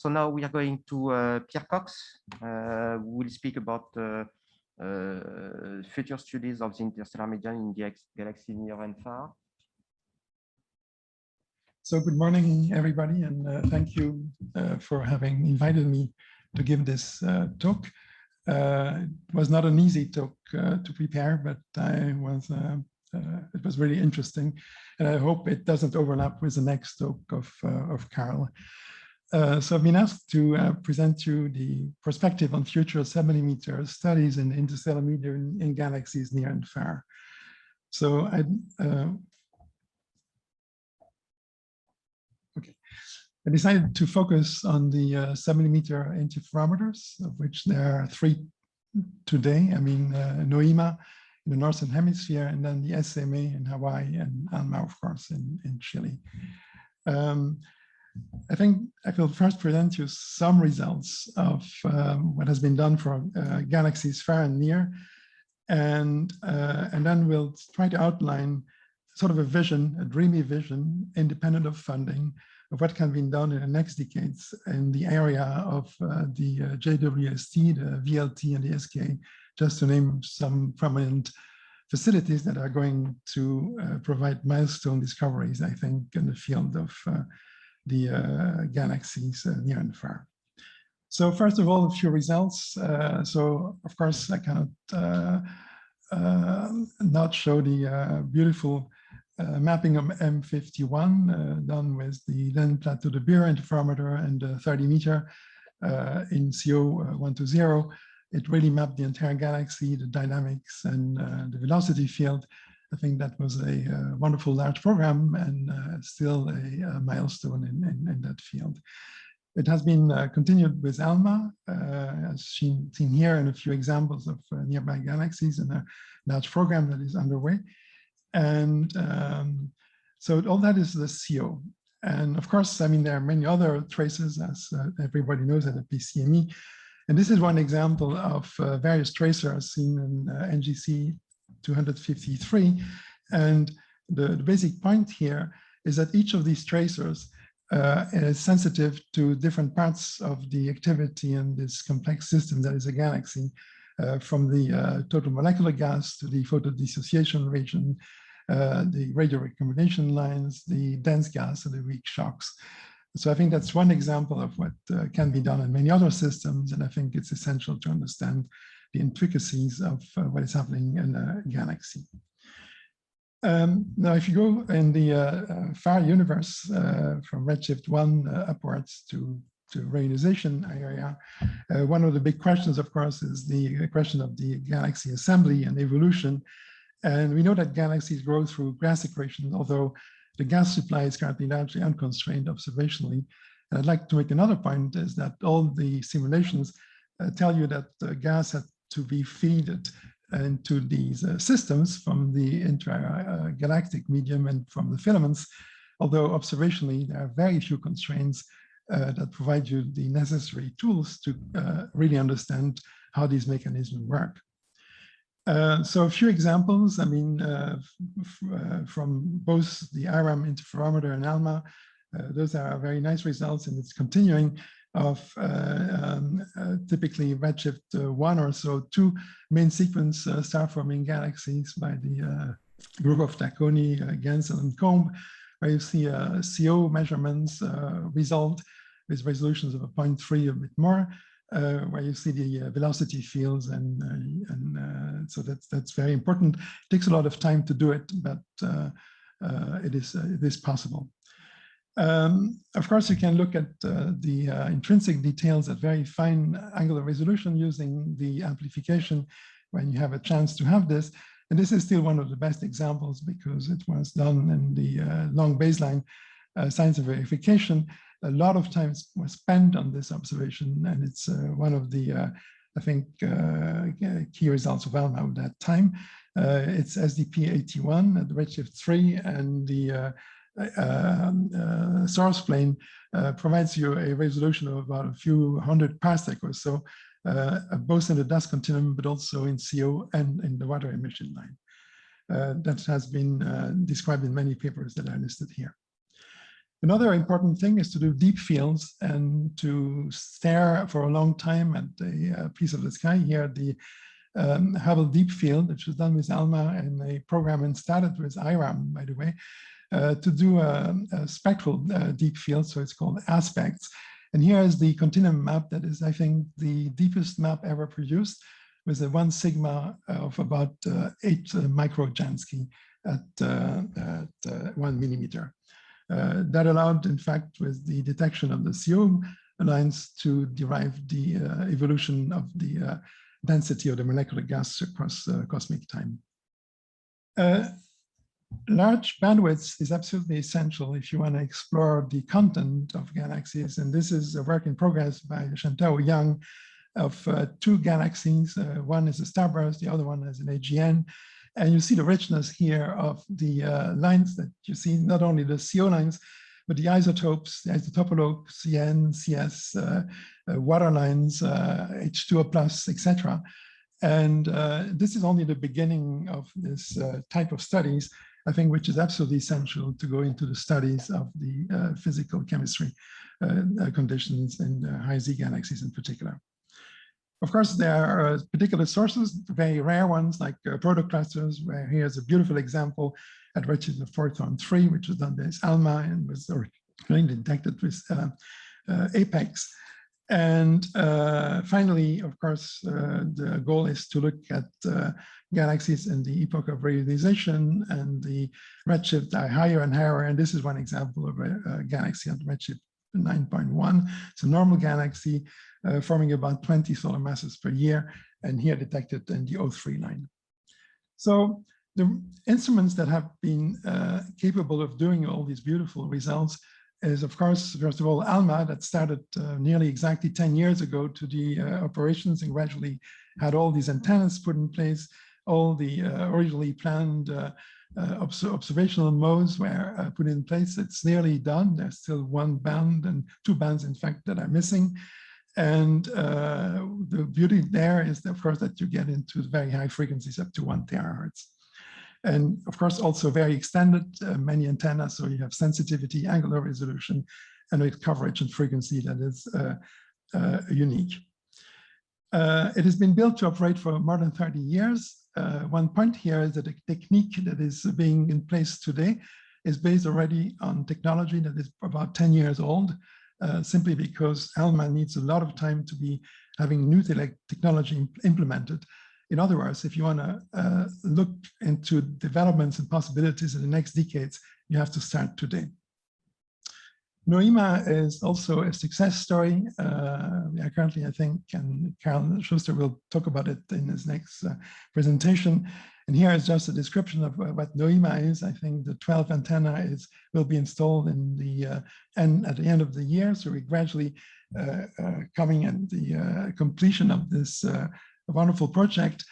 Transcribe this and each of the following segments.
So now we are going to Pierre Cox, who will speak about future studies of the interstellar medium in the galaxy near and far. So good morning, everybody, and thank you for having invited me to give this talk. It was not an easy talk to prepare, but it was really interesting, and I hope it doesn't overlap with the next talk of Carl. So I've been asked to present you the perspective on future 7mm studies in interstellar medium in galaxies near and far. So I decided to focus on the 7mm interferometers, of which there are 3 today. I mean, NOEMA in the Northern Hemisphere, and then the SMA in Hawaii, and ALMA, of course, in Chile. I think I will first present you some results of what has been done for galaxies far and near, and then we'll try to outline sort of a vision, a dreamy vision, independent of funding, of what can be done in the next decades in the area of the JWST, the VLT, and the SK, just to name some prominent facilities that are going to provide milestone discoveries, I think, in the field of the galaxies near and far. So first of all, a few results. So of course, I cannot not show the beautiful mapping of M51 done with the then Plateau de Beer interferometer and 30-meter in CO120. It really mapped the entire galaxy, the dynamics, and the velocity field. I think that was a wonderful large program, and still a milestone in that field. It has been continued with ALMA, as seen here in a few examples of nearby galaxies, and a large program that is underway. And so all that is the CO. And of course, I mean, there are many other traces, as everybody knows, at the PCMI. And this is one example of various tracers seen in NGC 253. And the basic point here is that each of these tracers is sensitive to different parts of the activity in this complex system that is a galaxy, from the total molecular gas to the photodissociation region, the radio recombination lines, the dense gas, and the weak shocks. So I think that's one example of what can be done in many other systems, and I think it's essential to understand the intricacies of what is happening in a galaxy. Now, if you go in the far universe from redshift 1 upwards to reionization area, one of the big questions, of course, is the question of the galaxy assembly and evolution. And we know that galaxies grow through gas accretion, although the gas supply is currently largely unconstrained observationally. And I'd like to make another point, is that all the simulations tell you that gas had to be fed into these systems from the intragalactic medium and from the filaments, although observationally there are very few constraints that provide you the necessary tools to really understand how these mechanisms work. So a few examples, I mean, from both the IRAM interferometer and ALMA, those are very nice results, and it's continuing of typically redshift 1 or so, 2 main sequence star-forming galaxies by the group of Tacconi, Gensel, and Combe, where you see CO measurements resolved with resolutions of a 0.3 a bit more, where you see the velocity fields, and so that's very important. It takes a lot of time to do it, but it is possible. Of course, you can look at the intrinsic details at very fine angular resolution using the amplification when you have a chance to have this. And this is still one of the best examples because it was done in the long baseline science of verification. A lot of time was spent on this observation, and it's one of the, I think, key results of ALMA at that time. It's SDP 81 at redshift 3, and the source plane provides you a resolution of about a few hundred parsec or so, both in the dust continuum, but also in CO and in the water emission line. That has been described in many papers that are listed here. Another important thing is to do deep fields and to stare for a long time at a piece of the sky. Here, the Hubble Deep Field, which was done with ALMA and a program and started with IRAM, by the way, to do a spectral deep field. So it's called aspects. And here is the continuum map that is, I think, the deepest map ever produced, with a 1 sigma of about 8 microjansky at 1 millimeter. That allowed, in fact, with the detection of the CO lines to derive the evolution of the density of the molecular gas across cosmic time. Large bandwidth is absolutely essential if you want to explore the content of galaxies. And this is a work in progress by Shantao Yang of 2 galaxies. One is a starburst, the other one is an AGN. And you see the richness here of the lines that you see, not only the CO lines, but the isotopes, the isotopologue, CN, CS, water lines, H2O+, etc. And this is only the beginning of this type of studies, I think, which is absolutely essential to go into the studies of the physical chemistry conditions in high Z galaxies in particular. Of course, there are particular sources, very rare ones like protoclusters, where here's a beautiful example at redshift of 4.3, which was done by ALMA and was originally detected with APEX. And finally, of course, the goal is to look at galaxies in the epoch of radialization, and the redshift are higher and higher. And this is one example of a galaxy at redshift 9.1. It's a normal galaxy forming about 20 solar masses per year, and here detected in the O3 line. So the instruments that have been capable of doing all these beautiful results is, of course, first of all, ALMA, that started nearly exactly 10 years ago to the operations and gradually had all these antennas put in place. All the originally planned observational modes were put in place. It's nearly done. There's still 1 band and 2 bands, in fact, that are missing. And the beauty there is, of course, that you get into very high frequencies up to 1 terahertz. And of course, also very extended, many antennas. So you have sensitivity, angular resolution, and with coverage and frequency that is unique. It has been built to operate for more than 30 years. One point here is that the technique that is being in place today is based already on technology that is about 10 years old, simply because ALMA needs a lot of time to be having new technology implemented. In other words, if you want to look into developments and possibilities in the next decades, you have to start today. NOEMA is also a success story. We are currently, I think, and Karl Schuster will talk about it in his next presentation. And here is just a description of what NOEMA is. I think the 12 antenna will be installed in the at the end of the year. So we're gradually coming at the completion of this wonderful project,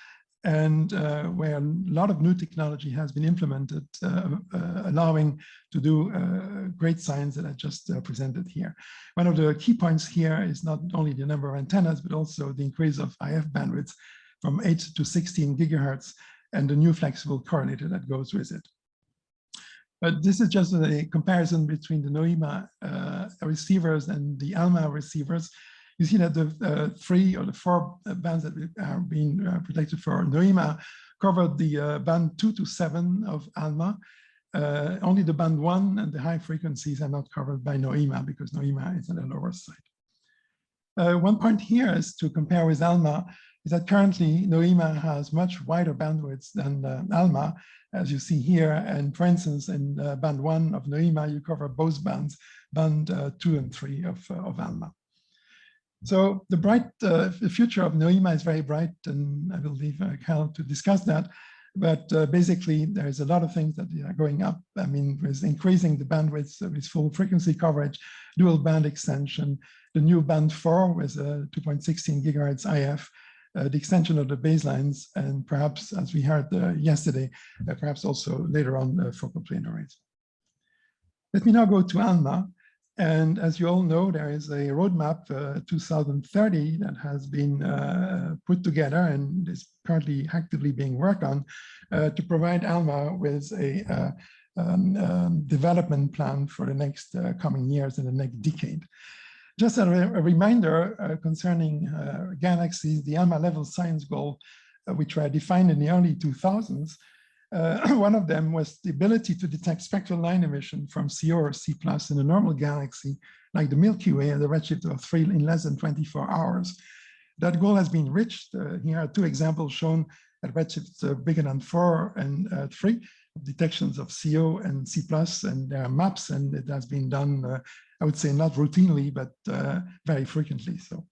and where a lot of new technology has been implemented, allowing to do great science that I just presented here. One of the key points here is not only the number of antennas, but also the increase of IF bandwidth from 8 to 16 gigahertz, and the new flexible correlator that goes with it. But this is just a comparison between the NOEMA receivers and the ALMA receivers. You see that the 3 or the 4 bands that are being protected for NOEMA covered the band 2 to 7 of ALMA. Only the band 1 and the high frequencies are not covered by NOEMA, because NOEMA is on the lower side. One point here is to compare with ALMA is that currently NOEMA has much wider bandwidths than ALMA, as you see here. And for instance, in band 1 of NOEMA, you cover both bands, band 2 and 3 of ALMA. So the future of NOEMA is very bright, and I will leave Karl to discuss that. But basically, there's a lot of things that are going up. I mean, with increasing the bandwidth with full frequency coverage, dual band extension, the new band 4 with 2.16 gigahertz IF, the extension of the baselines, and perhaps, as we heard yesterday, perhaps also later on focal plane arrays. Let me now go to ALMA. And as you all know, there is a roadmap 2030 that has been put together and is currently actively being worked on to provide ALMA with a development plan for the next coming years and the next decade. Just a reminder concerning galaxies, the ALMA level science goal, which were defined in the early 2000s, one of them was the ability to detect spectral line emission from CO or C+ in a normal galaxy, like the Milky Way at a redshift of 3 in less than 24 hours. That goal has been reached. Here are two examples shown at redshifts bigger than 4 and 3, detections of CO and C+, and there are maps, and it has been done, I would say not routinely, but very frequently. So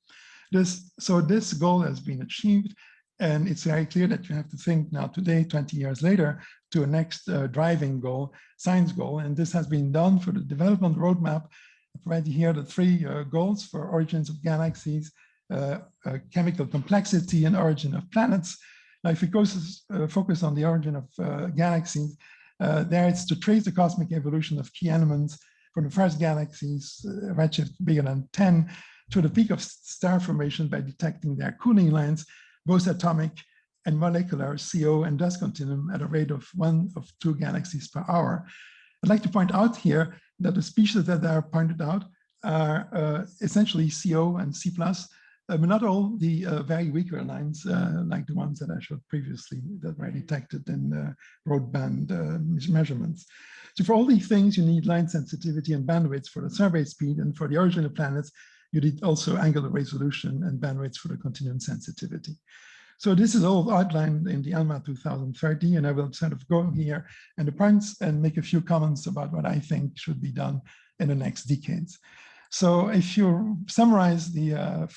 this goal has been achieved, and it's very clear that you have to think now today, 20 years later, to a next driving goal, science goal, and this has been done for the development roadmap. I provide here the 3 goals for origins of galaxies, chemical complexity, and origin of planets. Now, if we focus on the origin of galaxies, there it's to trace the cosmic evolution of key elements from the first galaxies, redshift bigger than 10, to the peak of star formation by detecting their cooling lines, both atomic and molecular CO and dust continuum at a rate of 1 of 2 galaxies per hour. I'd like to point out here that the species that are pointed out are essentially CO and C+, but not all the very weaker lines, like the ones that I showed previously that were detected in broadband measurements. So for all these things, you need line sensitivity and bandwidth for the survey speed, and for the origin of planets, you need also angular resolution and bandwidth for the continuum sensitivity. So this is all outlined in the ALMA 2030, and I will sort of go here and the points and make a few comments about what I think should be done in the next decades. So if you summarize the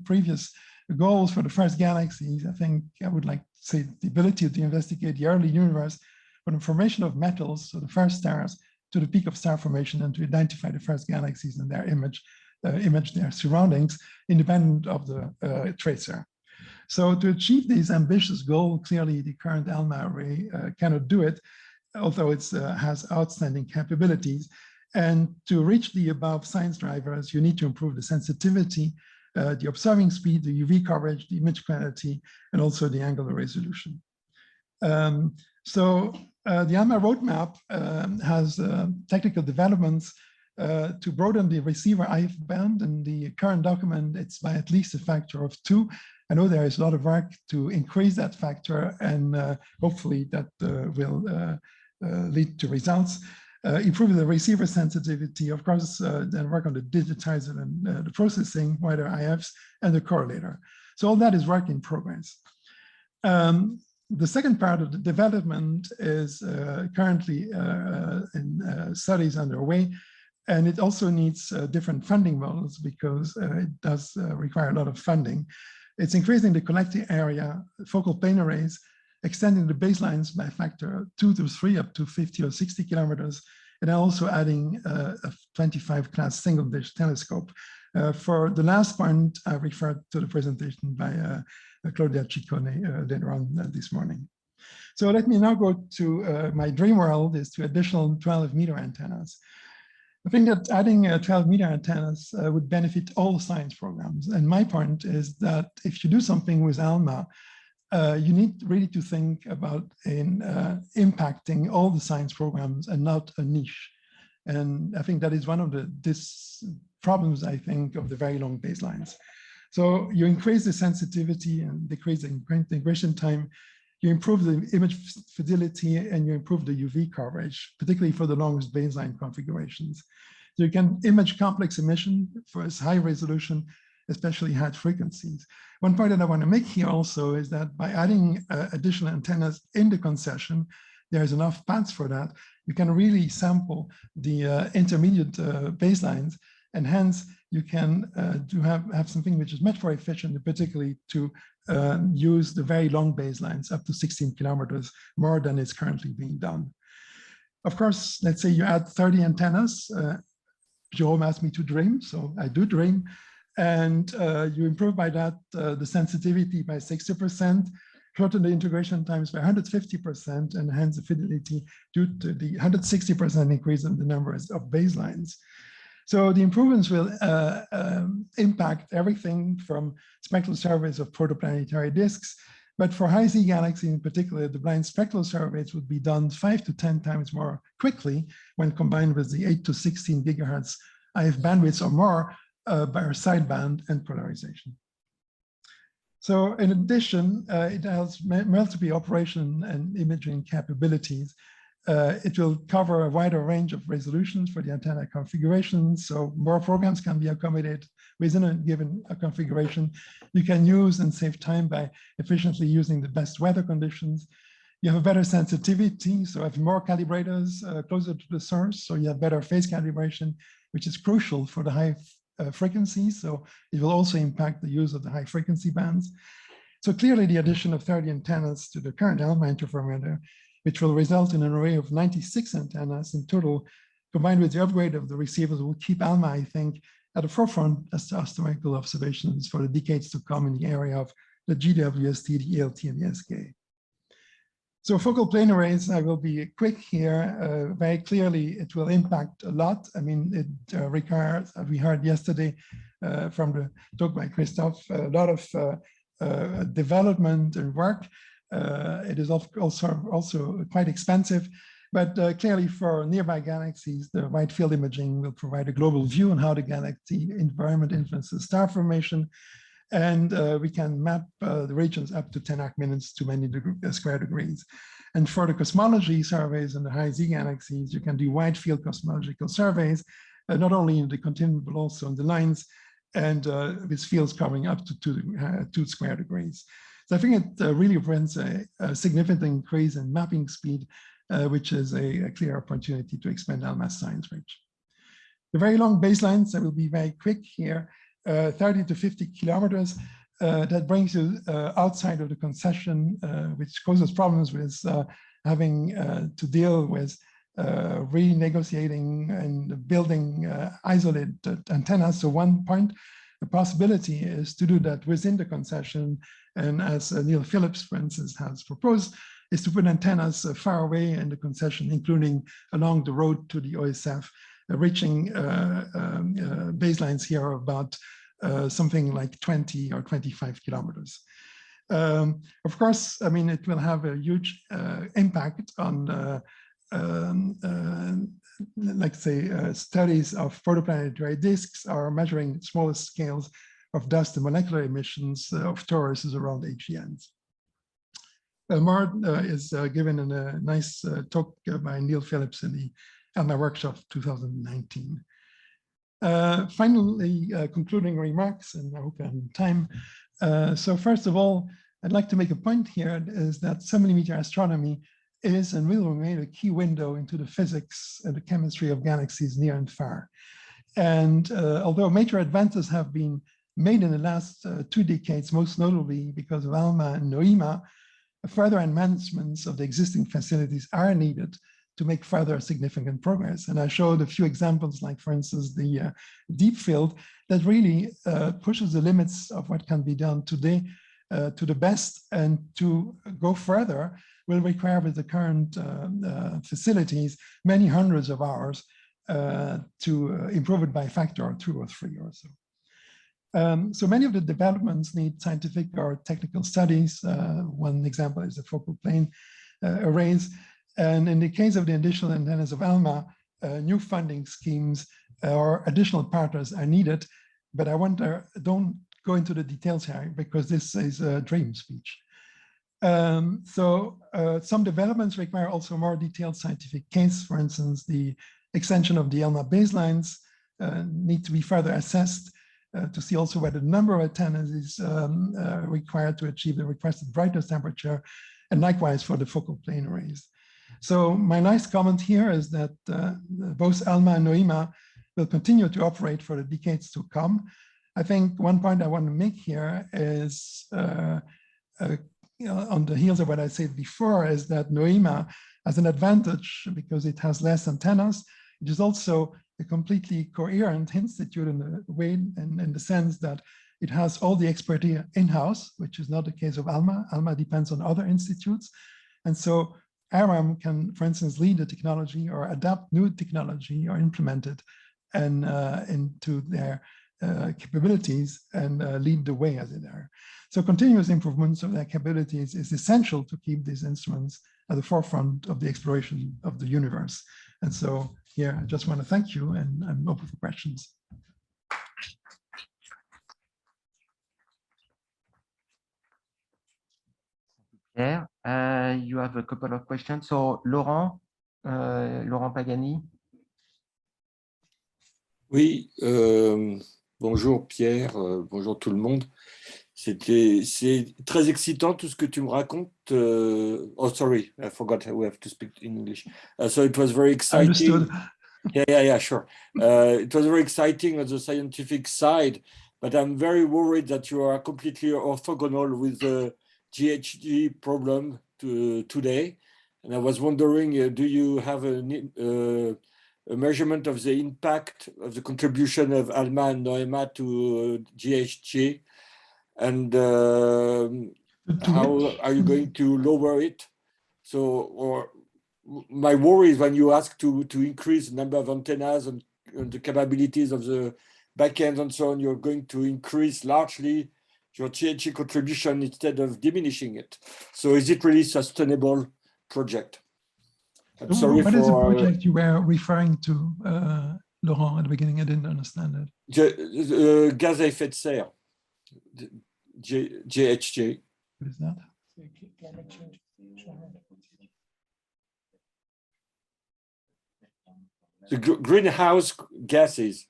previous goals for the first galaxies, I think I would like to say the ability to investigate the early universe from the formation of metals, so the first stars, to the peak of star formation, and to identify the first galaxies and their image their surroundings, independent of the tracer. So to achieve these ambitious goals, clearly the current ALMA array cannot do it, although it has outstanding capabilities. And to reach the above science drivers, you need to improve the sensitivity, the observing speed, the UV coverage, the image quality, and also the angular resolution. The ALMA roadmap has technical developments to broaden the receiver IF band. In the current document, it's by at least a factor of 2. I know there is a lot of work to increase that factor, and hopefully that will lead to results. Improve the receiver sensitivity, of course, then work on the digitizer and the processing, wider IFs, and the correlator. So all that is work in progress. The second part of the development is currently in studies underway, and it also needs different funding models because it does require a lot of funding. It's increasing the collecting area, focal plane arrays, extending the baselines by a factor 2 to 3 up to 50 or 60 kilometers, and also adding a 25 class single dish telescope. For the last point, I referred to the presentation by Claudia Ciccone later on this morning. So let me now go to my dream world, is to additional 12-meter antennas. I think that adding 12-meter antennas would benefit all science programs. And my point is that if you do something with ALMA, you need really to think about impacting all the science programs and not a niche. And I think that is one of the problems, I think, of the very long baselines. So you increase the sensitivity and decrease the integration time. You improve the image fidelity, and you improve the UV coverage, particularly for the longest baseline configurations. So you can image complex emission for its high resolution, especially high frequencies. One point that I want to make here also is that by adding additional antennas in the concession, there's enough paths for that. You can really sample the intermediate baselines, and hence you can have something which is much more efficient, particularly to use the very long baselines up to 16 kilometers, more than is currently being done. Of course, let's say you add 30 antennas. Jerome asked me to dream, so I do dream. And you improve by that the sensitivity by 60%, shorten the integration times by 150%, and hence the fidelity due to the 160% increase in the numbers of baselines. So the improvements will impact everything from spectral surveys of protoplanetary disks, But for high Z galaxies in particular, the blind spectral surveys would be done 5 to 10 times more quickly when combined with the 8 to 16 gigahertz IF bandwidths or more by our sideband and polarization. So in addition, it has multiple operation and imaging capabilities. It will cover a wider range of resolutions for the antenna configurations, so more programs can be accommodated within a given configuration. You can use and save time by efficiently using the best weather conditions. You have a better sensitivity, so have more calibrators closer to the source, so you have better phase calibration, which is crucial for the high frequencies, so it will also impact the use of the high frequency bands. So clearly the addition of 30 antennas to the current ALMA interferometer, which will result in an array of 96 antennas in total, combined with the upgrade of the receivers, will keep ALMA, I think, at the forefront as astronomical observations for the decades to come in the area of the GWST, the ELT, and the SK. So focal plane arrays, I will be quick here. Very clearly, it will impact a lot. I mean, it requires, we heard yesterday from the talk by Christophe, a lot of development and work. It is also quite expensive, but clearly for nearby galaxies, the wide field imaging will provide a global view on how the galaxy environment influences star formation. And we can map the regions up to 10 arcminutes to many square degrees. And for the cosmology surveys in the high Z galaxies, you can do wide field cosmological surveys, not only in the continuum, but also in the lines, and with fields covering up to 2 square degrees. So I think it really brings a significant increase in mapping speed, which is a clear opportunity to expand ALMA's science range. The very long baselines, I will be very quick here, 30 to 50 kilometers, that brings you outside of the concession, which causes problems with having to deal with renegotiating and building isolated antennas. So one point, the possibility is to do that within the concession. And as Neil Phillips, for instance, has proposed, is to put antennas far away in the concession, including along the road to the OSF, reaching baselines here of about something like 20 or 25 kilometers. Of course, I mean, it will have a huge impact on, like say, studies of protoplanetary disks are measuring smallest scales of dust and molecular emissions of toruses around AGNs. More is given in a nice talk by Neil Phillips in the ALMA workshop 2019. Finally, concluding remarks, and I hope I have time. So first of all, I'd like to make a point here is that 7mm astronomy is and will remain a key window into the physics and the chemistry of galaxies near and far. And although major advances have been made in the last 2 decades, most notably because of ALMA and NOEMA, further enhancements of the existing facilities are needed to make further significant progress. And I showed a few examples, like for instance, the deep field that really pushes the limits of what can be done today to the best, and to go further will require with the current facilities many hundreds of hours to improve it by a factor of 2 or 3 or so. So many of the developments need scientific or technical studies. One example is the focal plane arrays. And in the case of the additional antennas of ALMA, new funding schemes or additional partners are needed. But I don't go into the details here because this is a dream speech. Some developments require also more detailed scientific case. For instance, the extension of the ALMA baselines need to be further assessed to see also whether the number of antennas is required to achieve the requested brightness temperature, and likewise for the focal plane arrays. So my last comment here is that both ALMA and NOEMA will continue to operate for the decades to come. I think one point I want to make here is, on the heels of what I said before, is that NOEMA has an advantage because it has less antennas. It is also a completely coherent institute in the way, in the sense that it has all the expertise in-house, which is not the case of ALMA. ALMA depends on other institutes. And so ARAM can, for instance, lead the technology or adapt new technology or implement it and into their capabilities and lead the way, as it were. So continuous improvements of their capabilities is essential to keep these instruments at the forefront of the exploration of the universe. And so here, I just want to thank you, and I'm open for questions. Pierre, you have a couple of questions. So Laurent Pagani. Oui, bonjour Pierre, bonjour tout le monde. C'est très excitant tout ce que tu me racontes. Oh, sorry, I forgot. We have to speak in English. So it was very exciting. Understood. Yeah, sure. It was very exciting on the scientific side, but I'm very worried that you are completely orthogonal with the GHG problem today. And I was wondering, do you have a measurement of the impact of the contribution of ALMA and NOEMA to GHG? And how are you going to lower it? So, or my worry is when you ask to increase the number of antennas and the capabilities of the backend and so on, you're going to increase largely your GHG contribution instead of diminishing it. So is it really sustainable project? I'm sorry what is the project you were referring to, Laurent, at the beginning? I didn't understand it. Gaz à effet de serre, GHG. What is that? The greenhouse gases.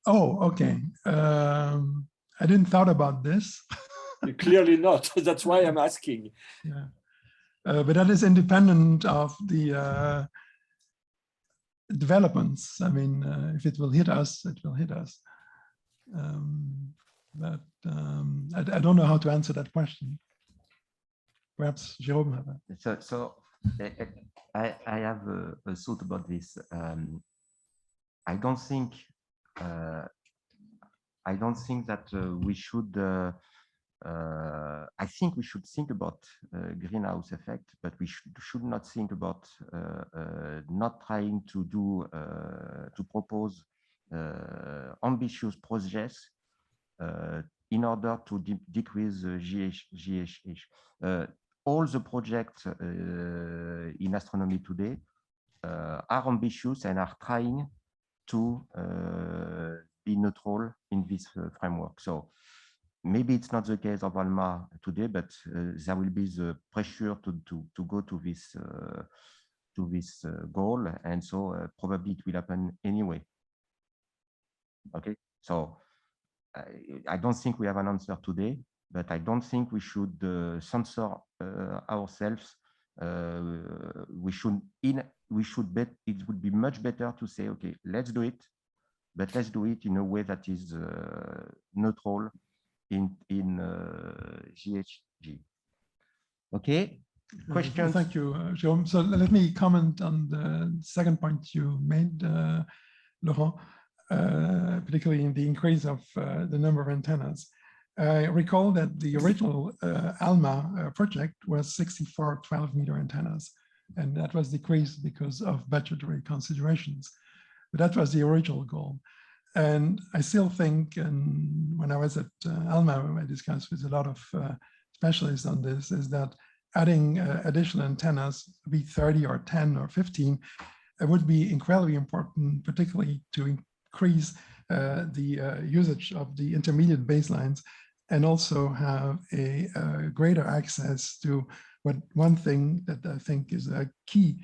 Oh, okay. I didn't thought about this. Clearly not. That's why I'm asking. Yeah. But that is independent of the developments. I mean, if it will hit us, it will hit us. But I don't know how to answer that question. Perhaps Jérôme have that. So I have a thought about this. I don't think that we should. I think we should think about greenhouse effect, but we should not think about not trying to do to propose ambitious projects in order to decrease GHG. All the projects in astronomy today are ambitious and are trying to be neutral in this framework. So maybe it's not the case of ALMA today, but there will be the pressure to go to this goal, and so probably it will happen anyway. Okay, so I don't think we have an answer today, but I don't think we should censor ourselves. We should bet. It would be much better to say, okay, let's do it, but let's do it in a way that is neutral in GHG. Okay, questions? Thank you, Jérôme. So let me comment on the second point you made, Laurent, particularly in the increase of the number of antennas. I recall that the original ALMA project was 64 12-meter antennas, and that was decreased because of budgetary considerations. But that was the original goal. And I still think, and when I was at ALMA, I discussed with a lot of specialists on this, is that adding additional antennas, be 30 or 10 or 15, it would be incredibly important, particularly to increase the usage of the intermediate baselines, and also have a greater access to one thing that I think is a key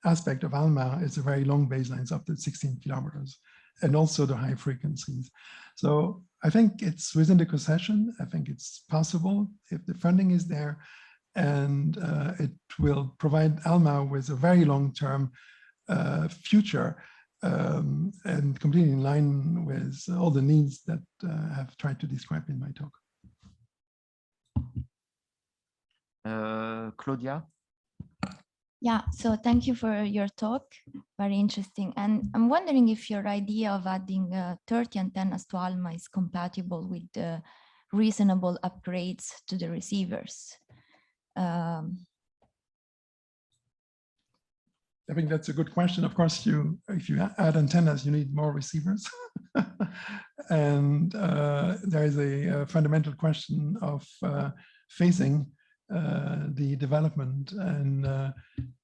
aspect of ALMA is the very long baselines up to 16 kilometers, and also the high frequencies. So I think it's within the concession. I think it's possible if the funding is there, and it will provide ALMA with a very long-term future, and completely in line with all the needs that I have tried to describe in my talk. Claudia? Yeah, so thank you for your talk, very interesting. And I'm wondering if your idea of adding 30 antennas to ALMA is compatible with the reasonable upgrades to the receivers. I think that's a good question. Of course, if you add antennas, you need more receivers. And there is a fundamental question of phasing the development. And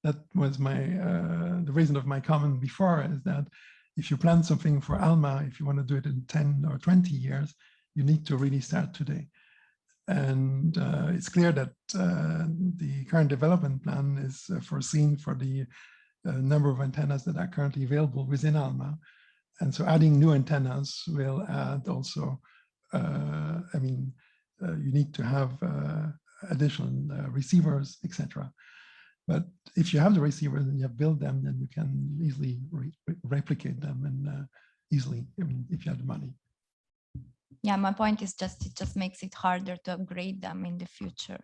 that was the reason of my comment before, is that if you plan something for ALMA, if you want to do it in 10 or 20 years, you need to really start today. And it's clear that the current development plan is foreseen for the number of antennas that are currently available within ALMA. And so adding new antennas will add also, I mean, you need to have additional receivers, etc. But if you have the receivers and you have built them, then you can easily replicate them and easily, I mean, if you have the money. Yeah, my point is just, it just makes it harder to upgrade them in the future.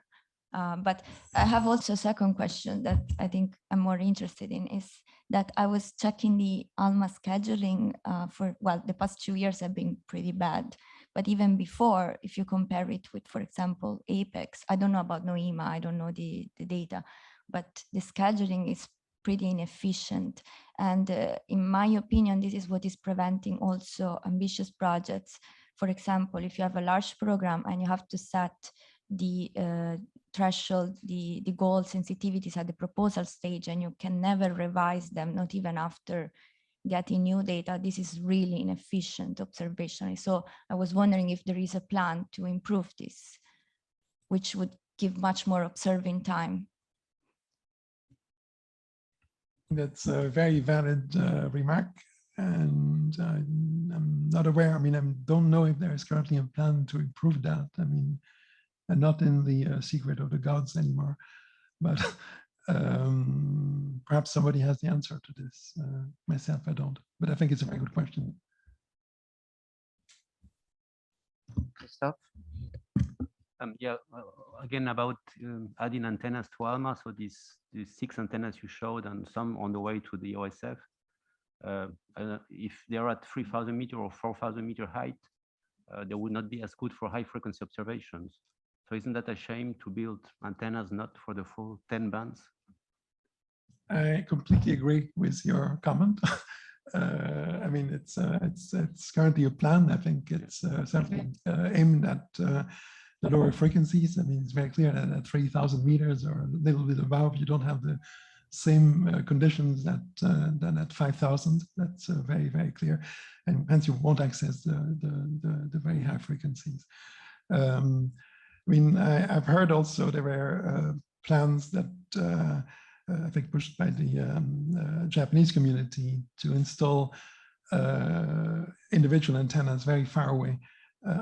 But I have also a second question that I think I'm more interested in, is that I was checking the ALMA scheduling for, well, the past 2 years have been pretty bad. But even before, if you compare it with, for example, Apex, I don't know about NOEMA, I don't know the data, but the scheduling is pretty inefficient. And in my opinion, this is what is preventing also ambitious projects. For example, if you have a large program and you have to set the threshold, the goal sensitivities at the proposal stage, and you can never revise them, not even after getting new data, this is really inefficient observationally. So I was wondering if there is a plan to improve this, which would give much more observing time. That's a very valid remark. And I'm not aware, I mean, I don't know if there is currently a plan to improve that. I mean, and not in the secret of the gods anymore, but perhaps somebody has the answer to this. Myself, I don't, but I think it's a very good question. Christophe? Yeah, again, about adding antennas to ALMA. So these 6 antennas you showed and some on the way to the OSF, if they're at 3,000 meter or 4,000 meter height, they would not be as good for high frequency observations. So isn't that a shame to build antennas not for the full 10 bands? I completely agree with your comment. I mean, it's currently a plan. I think it's certainly aimed at the lower frequencies. I mean, it's very clear that at 3,000 meters or a little bit above, you don't have the same conditions that than at 5,000. That's very, very clear. And hence you won't access the very high frequencies. I mean, I've heard also there were plans that I think pushed by the Japanese community to install individual antennas very far away,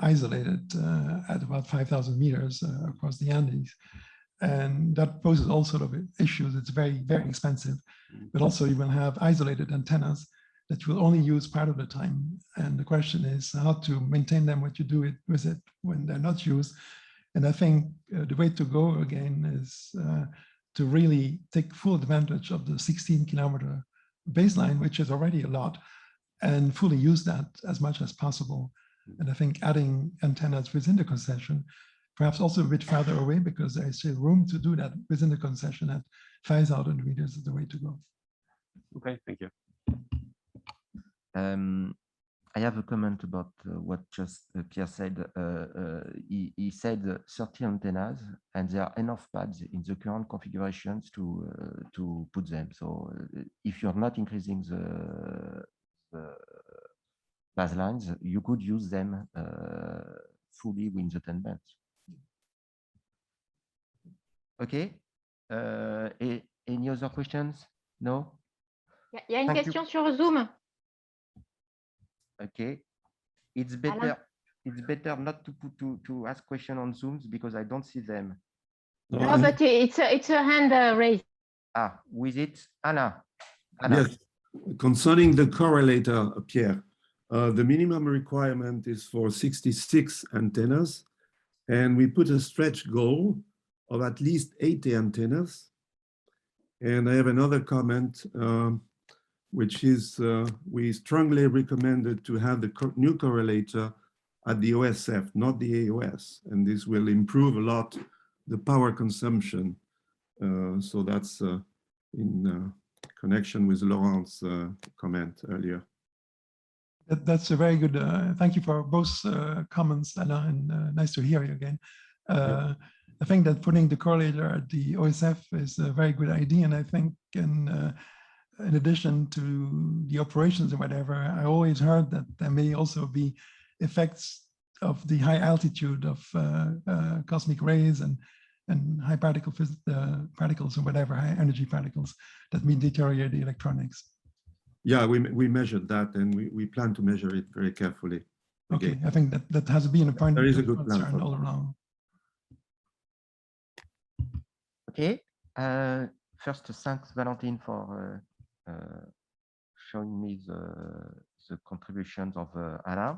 isolated at about 5,000 meters across the Andes. And that poses all sort of issues. It's very, very expensive, but also you will have isolated antennas that you will only use part of the time. And the question is how to maintain them, what you do with it when they're not used. And I think the way to go again is to really take full advantage of the 16-kilometer baseline, which is already a lot, and fully use that as much as possible. And I think adding antennas within the concession, perhaps also a bit farther away, because there is still room to do that within the concession at 5,000 meters is the way to go. Okay, thank you. I have a comment about what just Pierre said. He said 30 antennas, and there are enough pads in the current configurations to put them. So if you're not increasing the baselines, you could use them fully with the 10 bands. Okay. Any other questions? No? Il y a une question sur Zoom. Okay, it's better not to ask questions on Zooms because I don't see them. No, but it's a hand raised. Ah, with it, Anna. Yes, concerning the correlator, Pierre, the minimum requirement is for 66 antennas, and we put a stretch goal of at least 80 antennas. And I have another comment, which is we strongly recommended to have the new correlator at the OSF, not the AOS. And this will improve a lot the power consumption. So that's in connection with Laurent's comment earlier. That's a very good, thank you for both comments, Alain, and nice to hear you again. I think that putting the correlator at the OSF is a very good idea. And I think in addition to the operations or whatever, I always heard that there may also be effects of the high altitude of cosmic rays and high particles or whatever, high energy particles that may deteriorate the electronics. Yeah, we measured that, and we plan to measure it very carefully. Okay, Again. I think that has been a point There is a of good plan concern for all that. along. Okay. First, thanks, Valentine, for showing me the contributions of Alain.